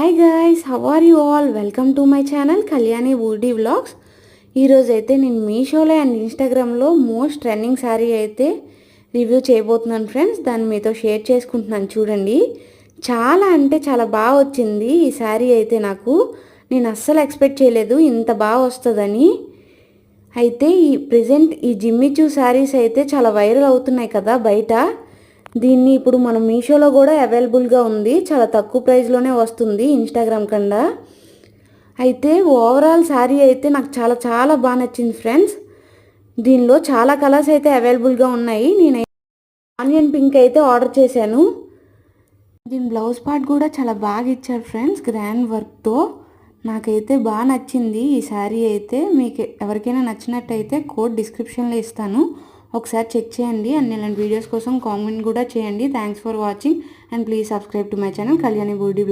Hi guys, how are you all? Welcome to my channel Kalyani Woody vlogs. ఈరోజు అయితే నేను మీషోలో అండ్ ఇన్స్టాగ్రామ్లో మోస్ట్ ట్రెండింగ్ శారీ అయితే రివ్యూ చేయబోతున్నాను ఫ్రెండ్స్. దాన్ని మీతో షేర్ చేసుకుంటున్నాను. చూడండి, చాలా అంటే చాలా బాగా వచ్చింది ఈ శారీ అయితే. నేను అస్సలు ఎక్స్పెక్ట్ చేయలేదు ఇంత బాగా వస్తుందని. అయితే ఈ జిమ్మిచూ శారీస్ అయితే చాలా వైరల్ అవుతున్నాయి కదా బయట. దీన్ని ఇప్పుడు మనం మీషోలో కూడా అవైలబుల్గా ఉంది. చాలా తక్కువ ప్రైస్లోనే వస్తుంది ఇన్స్టాగ్రామ్ కన్నా. అయితే ఓవరాల్ శారీ అయితే నాకు చాలా చాలా బాగా నచ్చింది ఫ్రెండ్స్. దీనిలో చాలా కలర్స్ అయితే అవైలబుల్గా ఉన్నాయి. నేను ఆనియన్ పింక్ అయితే ఆర్డర్ చేశాను. దీని బ్లౌజ్ పార్ట్ కూడా చాలా బాగా ఇచ్చారు ఫ్రెండ్స్, గ్రాండ్ వర్క్తో. నాకైతే బాగా నచ్చింది ఈ శారీ అయితే. మీకు ఎవరికైనా నచ్చినట్టయితే కోడ్ డిస్క్రిప్షన్లో ఇస్తాను, ఒకసారి చెక్ చేయండి. అండ్ ఇలాంటి వీడియోస్ కోసం కామెంట్ కూడా చేయండి. Thanks for watching and please subscribe to my channel Kalyani woody.